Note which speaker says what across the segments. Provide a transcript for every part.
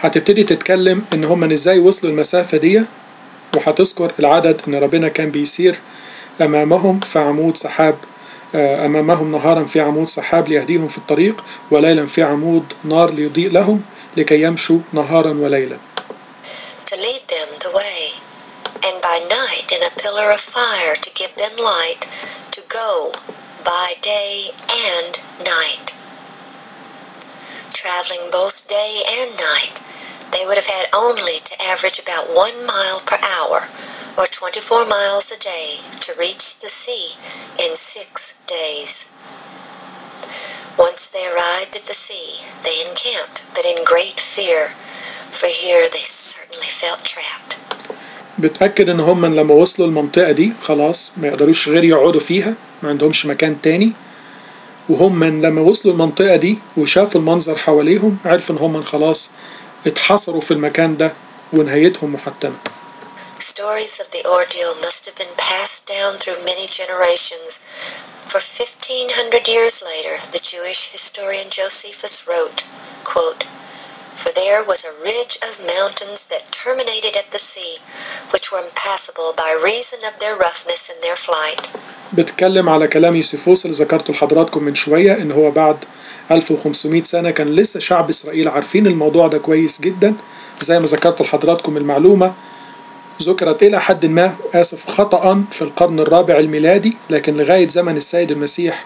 Speaker 1: هتبتدي تتكلم ان هم ازاي وصلوا المسافة دي، وهتذكر العدد ان ربنا كان بيسير امامهم في عمود سحاب، امامهم نهارا في عمود سحاب ليهديهم في الطريق، وليلا في عمود نار ليضيء لهم لكي يمشوا نهارا وليلا.
Speaker 2: To lead them the way, and by night in a pillar of fire to give them light, to go by day and night. Traveling both day and night, they would have had only to average about 1 mile per hour, or 24 miles a day, to reach the sea in 6 days. Once they arrived at the sea, they encamped, but in great fear, for here they certainly felt trapped.
Speaker 1: بتأكد ان هم لما وصلوا المنطقة دي خلاص ما يقدروش غير يقعدوا فيها، ما عندهمش مكان تاني. وهم لما وصلوا المنطقة دي وشافوا المنظر حواليهم عرفوا ان هم خلاص اتحصروا في المكان ده ونهايتهم محتمة.
Speaker 2: Stories of the ordeal must have been passed down through many generations, for 1500 years later the Jewish historian Josephus wrote, quote, "For there was a ridge of mountains that terminated at the sea, which were impassable by reason of their roughness in their flight."
Speaker 1: بتكلم على كلام يوسيفوس اللي ذكرته لحضراتكم من شوية، ان هو بعد 1500 سنة كان لسه شعب إسرائيل عارفين الموضوع ده كويس جدا. زي ما ذكرت لحضراتكم المعلومة ذكرت إلى حد ما خطأ في القرن الرابع الميلادي، لكن لغاية زمن السيد المسيح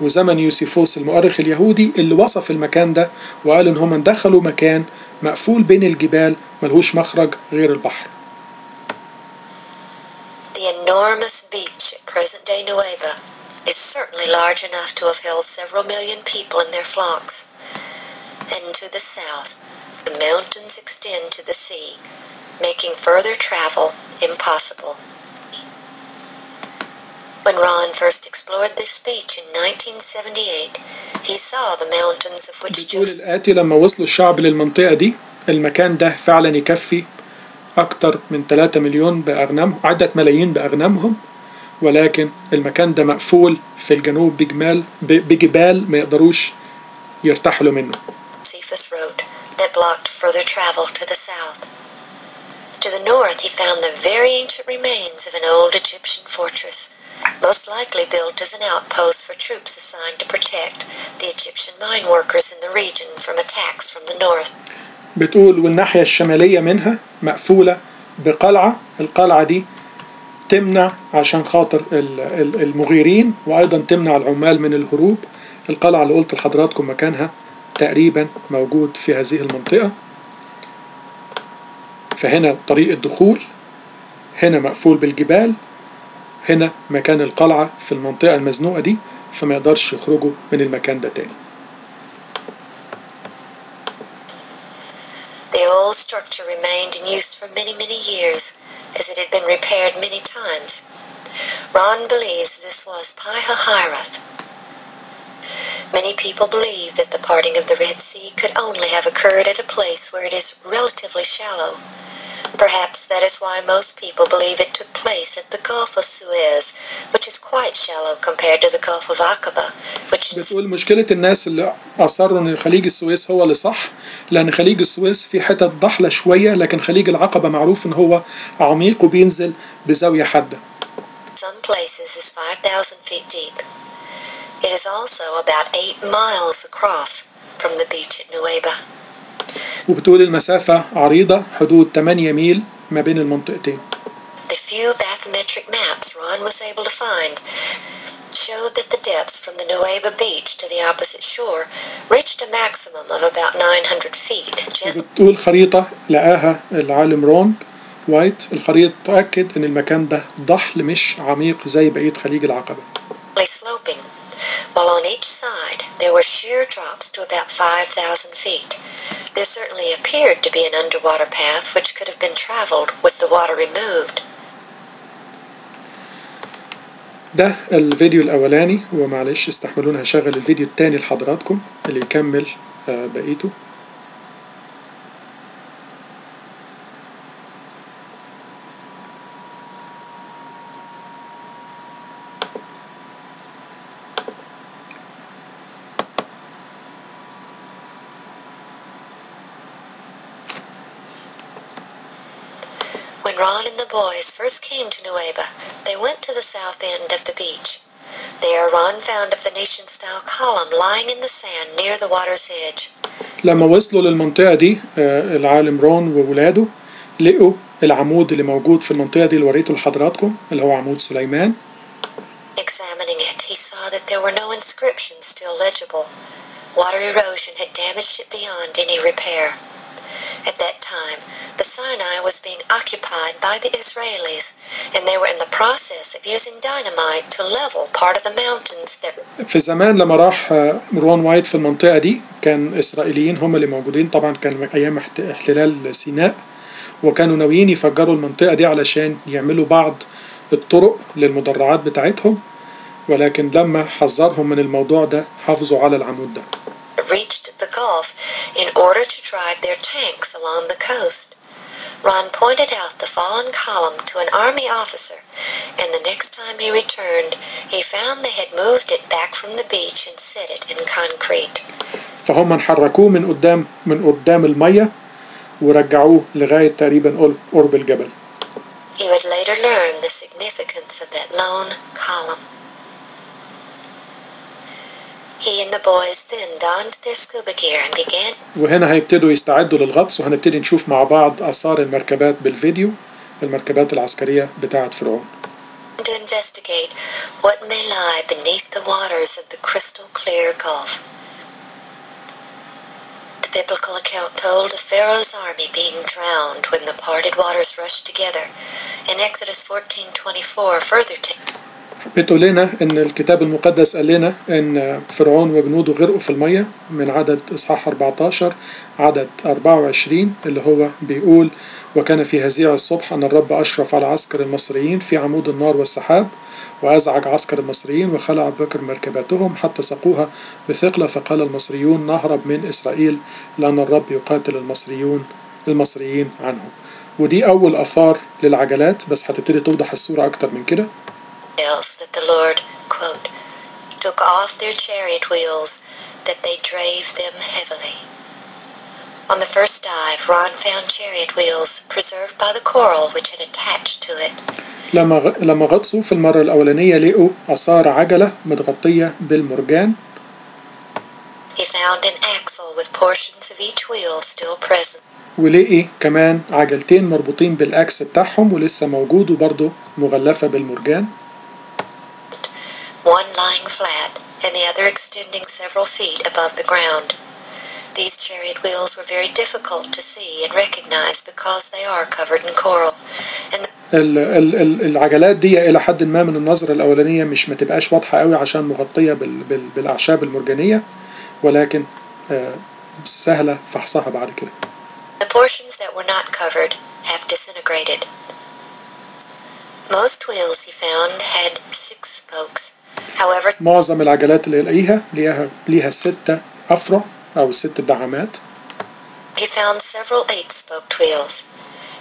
Speaker 1: وزمن يوسيفوس المؤرخ اليهودي اللي وصف المكان ده وقال إن هم دخلوا مكان مقفول بين الجبال ملهوش مخرج غير البحر.
Speaker 2: The enormous beach at present-day Nueva is certainly large enough to have held several million people in their flocks. And to the south, the mountains extend to the sea, making further travel impossible. When Ron first explored this beach in 1978, he saw the mountains of which
Speaker 1: بتقول الآتي: لما وصلوا الشعب للمنطقة دي المكان ده فعلا يكفي أكتر من 3 مليون بأغنامهم، عدة ملايين بأغنامهم، ولكن المكان ده مقفول في الجنوب بجبال ما يقدروش يرتحلوا منه.
Speaker 2: Josephus wrote that blocked further travel to the south. To the north he found the very ancient remains of an old Egyptian fortress, most likely built as an outpost for troops assigned to protect the Egyptian mine workers in the region from attacks from the north.
Speaker 1: بتقول والناحية الشمالية منها مقفولة بقلعة، القلعة دي تمنع عشان خاطر المغيرين، وأيضا تمنع العمال من الهروب. القلعة اللي قلت لحضراتكم مكانها تقريبا موجود في هذه المنطقة. فهنا طريق الدخول، هنا مقفول بالجبال، هنا مكان القلعة في المنطقة المزنوقة دي، فما يقدرش يخرجوا من المكان ده تاني.
Speaker 2: The old structure remained in use for many years, as it had been repaired many times. Ron believes this was Pi-Hahiroth. Many people believe that the parting of the Red Sea could only have occurred at a place where it is relatively shallow. Perhaps that is why most people believe it took place at the Gulf of Suez, which is quite shallow compared to the Gulf of Aqaba, which
Speaker 1: بتقول مشكلة الناس اللي أصروا إن خليج السويس هو اللي صح، لأن خليج السويس في حتت ضحلة شوية، لكن خليج العقبة معروف إن هو عميق وبينزل بزاوية حادة.
Speaker 2: Some places is 5,000 feet deep. It is also about 8 miles across from the beach at Nueva.
Speaker 1: وبتقول المسافة عريضة حدود 8 ميل ما بين المنطقتين.
Speaker 2: The few bathymetric maps Ron was able to find showed that the depths from the Nueva beach to the opposite shore reached a maximum of about 900 feet.
Speaker 1: وبتقول خريطة لقاها العالم رون وايت، الخريطة تأكد إن المكان ده ضحل مش عميق زي بقية خليج العقبة.
Speaker 2: Sloping, while on each side there were sheer drops to about 5,000 feet. There certainly appeared to be an underwater path which could have been traveled with the water removed.
Speaker 1: ده الفيديو الأولاني، ومعلش استحملونا هشغل الفيديو التاني لحضراتكم اللي يكمل بقيته.
Speaker 2: When Ron and the boys first came to Nueva, they went to the south end of the beach. There, Ron found a Phoenician-style column lying in the sand near the water's edge.
Speaker 1: لما وصلوا للمنطقة دي العالم رون وولاده لقوا العمود اللي موجود في المنطقة دي اللي وريته لحضراتكم اللي هو عمود سليمان.
Speaker 2: Examining it, he saw that there were no inscriptions still legible. Water erosion had damaged it beyond any repair. At that time, the Sinai was being occupied by the Israelis, and they were in the process of using dynamite to level part of the mountains that...
Speaker 1: في زمان لما راح رون وايت في المنطقة دي كان إسرائيليين هم اللي موجودين، طبعا كان أيام احتلال سيناء، وكانوا ناويين يفجروا المنطقة دي علشان يعملوا بعض الطرق للمدرعات بتاعتهم، ولكن لما حذرهم من الموضوع ده حافظوا على العمود ده.
Speaker 2: reached the Gulf in order to drive their tanks along the coast. Ron pointed out the fallen column to an army officer, and the next time he returned, he found they had moved it back from the beach and set it in concrete.
Speaker 1: فهم حركوه من قدام المية ورجعوه لغاية تقريبا قرب الجبل.
Speaker 2: He would later learn the significance of that lone column. He and the boys then donned their scuba gear and began.
Speaker 1: وهنا هيبتدوا يستعدوا للغطس، وهنبتدي نشوف مع بعض آثار المركبات بالفيديو، المركبات العسكرية بتاعة فرعون.
Speaker 2: To investigate what may lie beneath the waters of the crystal clear Gulf. The biblical account told of Pharaoh's army being drowned when the parted waters rushed together. In Exodus 14:24 further
Speaker 1: بتقول لنا ان الكتاب المقدس قال لنا ان فرعون وجنوده غرقوا في الميه من عدد اصحاح 14 عدد 24 اللي هو بيقول: وكان في هزيع الصبح ان الرب اشرف على عسكر المصريين في عمود النار والسحاب وازعج عسكر المصريين وخلع بكر مركباتهم حتى سقوها بثقله، فقال المصريون نهرب من اسرائيل لان الرب يقاتل المصريين عنهم. ودي اول اثار للعجلات، بس هتبتدي توضح الصوره اكتر من كده.
Speaker 2: that the Lord, quote, took off their chariot wheels, that they drave them heavily. On the first dive, Ron found chariot wheels preserved by the coral which had attached to it.
Speaker 1: لما غطسوا في المرة الأولانية لقوا آثار عجلة متغطية بالمرجان.
Speaker 2: He found an axle with portions of each wheel still present.
Speaker 1: ولقي كمان عجلتين مربوطين بالأكس بتاعهم ولسه موجود وبرضه مغلفة بالمرجان.
Speaker 2: One lying flat and the other extending several feet above the ground. These chariot wheels were very difficult to see and recognize because they are covered in coral.
Speaker 1: العجلات دي إلى حد ما من النظرة الأولانية مش ما تبقاش واضحة قوي عشان مغطية بالأعشاب المرجانية، ولكن سهلة فحصها بعد كده.
Speaker 2: The portions that were not covered have disintegrated. Most wheels he found had 6 spokes. However,
Speaker 1: معظم العجلات اللي يلاقيها ليها 6 أفرع أو 6 دعامات.
Speaker 2: He found several 8-spoked wheels.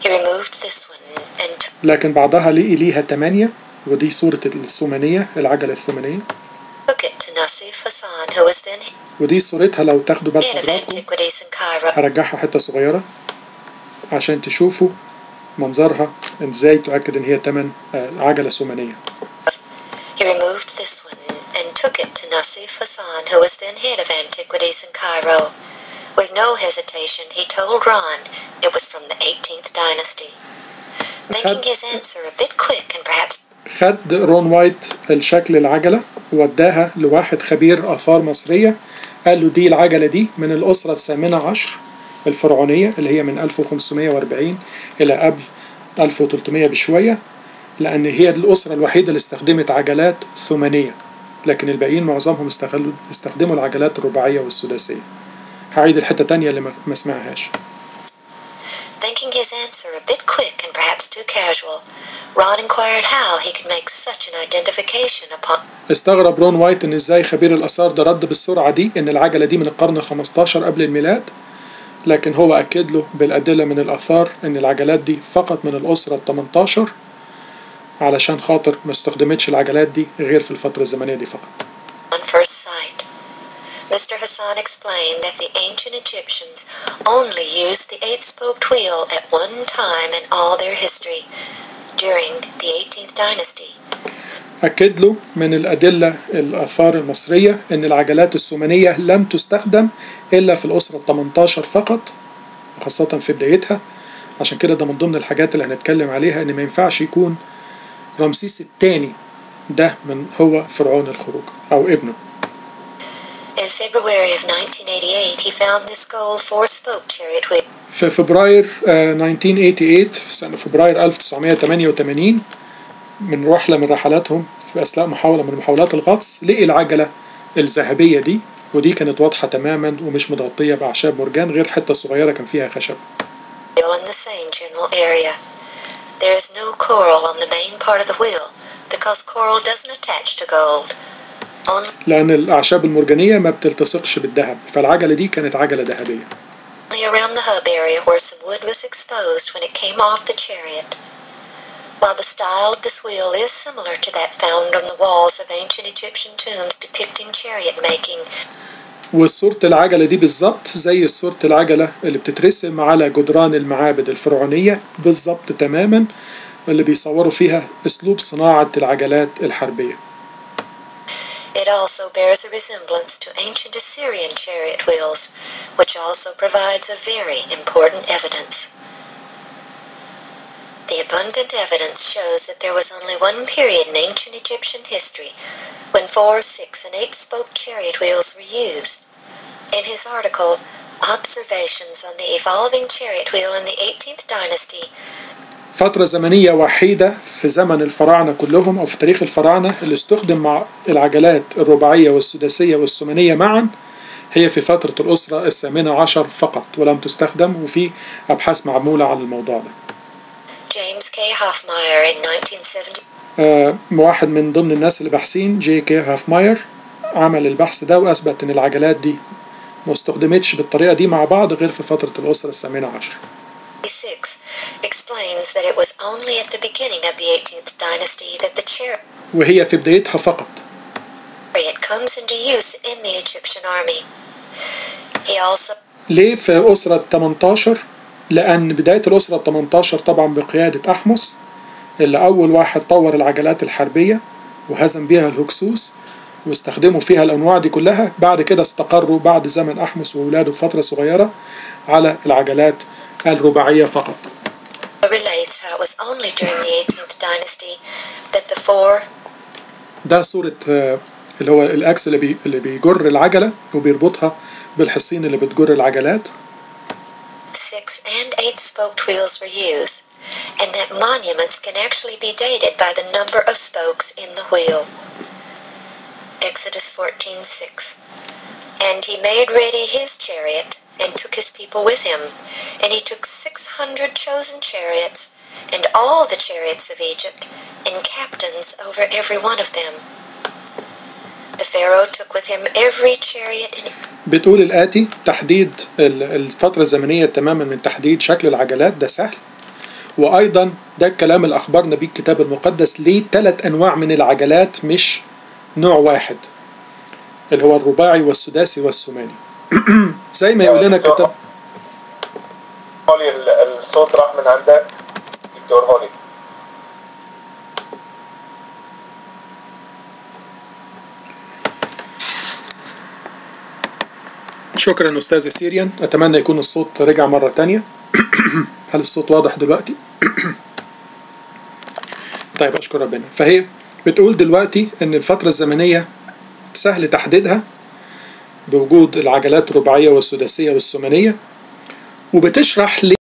Speaker 2: He removed this one and
Speaker 1: لكن بعضها ليها 8، ودي صورة الثمانية، العجلة الثمانية.
Speaker 2: took it to Nassif Hassan, who was then
Speaker 1: ودي صورتها لو تاخدوا بال
Speaker 2: head of
Speaker 1: حضراتكم.
Speaker 2: antiquities in Cairo.
Speaker 1: هرجعها حتة صغيرة عشان تشوفوا منظرها ازاي تؤكد ان هي عجلة ثمانية.
Speaker 2: He removed this one and took it to Nassif Hassan, who was then head of antiquities in Cairo. With no hesitation, he told Ron it was from the 18th dynasty. Thinking his answer a bit quick and perhaps
Speaker 1: خد رون وايت الشكل العجلة ووداها لواحد خبير آثار مصرية، قال له دي العجلة دي من الأسرة الثامنة عشر الفرعونية اللي هي من 1540 إلى قبل 1300 بشوية، لأن هي الأسرة الوحيدة اللي استخدمت عجلات ثمانية، لكن الباقيين معظمهم استخدموا العجلات الرباعية والسداسية. هعيد الحتة تانية اللي ما سمعهاش.
Speaker 2: Thinking his answer a bit quick and perhaps too casual, Ron inquired how he could make such an identification upon.
Speaker 1: استغرب رون وايت إن إزاي خبير الآثار ده رد بالسرعة دي إن العجلة دي من القرن ال15 قبل الميلاد، لكن هو أكد له بالأدلة من الآثار إن العجلات دي فقط من الأسرة ال18 علشان خاطر ما استخدمتش العجلات دي غير في الفترة الزمنية دي فقط.
Speaker 2: On first sight, the Mr. Hassan explained that the ancient Egyptians only used the 8-spoked wheel at one time in all their history, during the 18th dynasty.
Speaker 1: أكد له من الأدلة الآثار المصرية أن العجلات السومنية لم تستخدم إلا في الأسرة 18 فقط، خاصة في بدايتها. عشان كده ده من ضمن الحاجات اللي هنتكلم عليها، أن ما ينفعش يكون رمسيس الثاني ده من هو فرعون الخروج أو ابنه.
Speaker 2: In February of 1988 he found this gold 4-spoke chariot wheel.
Speaker 1: في فبراير 1988 في سنة فبراير 1988 من رحلة من رحلاتهم في أثناء محاولة من محاولات الغطس لقي العجلة الذهبية دي، ودي كانت واضحة تماما ومش متغطية بأعشاب مرجان غير حتة صغيرة كان فيها خشب.
Speaker 2: In the same general area. There is no coral on the main part of the wheel because coral doesn't attach to gold.
Speaker 1: لأن الأعشاب المرجانية ما بتلتصقش بالذهب، فالعجلة دي كانت عجلة ذهبية.
Speaker 2: Around the hub area where some wood was exposed when it came off the chariot. While the style of this wheel is similar to that found on the walls of ancient Egyptian tombs depicting chariot making.
Speaker 1: وصورة العجلة دي بالظبط زي صورة العجلة اللي بتترسم على جدران المعابد الفرعونية بالظبط تماما، اللي بيصوروا فيها أسلوب صناعة العجلات الحربية.
Speaker 2: It also bears a resemblance to ancient Assyrian chariot wheels, which also provides a very important evidence. The abundant evidence shows that there was only one period in ancient Egyptian history when 4, 6, and 8-spoke chariot wheels were used. In his article, Observations on the Evolving Chariot Wheel in the 18th Dynasty,
Speaker 1: فترة زمنية وحيدة في زمن الفراعنة كلهم أو في تاريخ الفراعنة اللي استخدم مع العجلات الرباعية والسداسية والثمانية معا هي في فترة الأسرة الثامنة عشر فقط، ولم تستخدم، وفي أبحاث معمولة عن الموضوع ده.
Speaker 2: James K. Hoffmeyer in 1970.
Speaker 1: واحد من ضمن الناس اللي باحثين جي كي هافماير عمل البحث ده وأثبت إن العجلات دي ما استخدمتش بالطريقة دي مع بعض غير في فترة الأسرة الثامنة عشر.
Speaker 2: Explains that it was only at the beginning of the 18th dynasty that the chariot
Speaker 1: وهي في بدايتها فقط
Speaker 2: comes into use in the Egyptian army. He also
Speaker 1: ليه في أسرة 18؟ لأن بداية الأسرة 18 طبعا بقيادة أحمس اللي أول واحد طور العجلات الحربية وهزم بيها الهكسوس واستخدموا فيها الأنواع دي كلها. بعد كده استقروا بعد زمن أحمس وولاده بفترة صغيرة على العجلات الرباعية فقط.
Speaker 2: relates how it was only during the 18th dynasty that the 4
Speaker 1: ده صورة اللي هو الأكس اللي بيجر العجلة وبيربطها بالحصين اللي بتجر العجلات.
Speaker 2: 6 and 8-spoked wheels were used, and that monuments can actually be dated by the number of spokes in the wheel. Exodus 14:6. And he made ready his chariot and took his people with him, and he took 600 chosen chariots and all the chariots of Egypt and captains over every one of them. The Pharaoh took with him every chariot and
Speaker 1: بتقول الآتي: تحديد الفترة الزمنية تماما من تحديد شكل العجلات ده سهل، وأيضا ده الكلام اللي أخبرنا بيه الكتاب المقدس ليه 3 أنواع من العجلات مش نوع واحد، اللي هو الرباعي والسداسي والثماني. زي ما يقول لنا الكتاب.
Speaker 3: الصوت راح من عندك دكتور هوني.
Speaker 1: شكرا أستاذ سيريان، أتمنى يكون الصوت رجع مرة تانية. هل الصوت واضح دلوقتي؟ طيب أشكر ربنا. فهي بتقول دلوقتي إن الفترة الزمنية سهل تحديدها بوجود العجلات الرباعية والسداسية والثمانية، وبتشرح ليه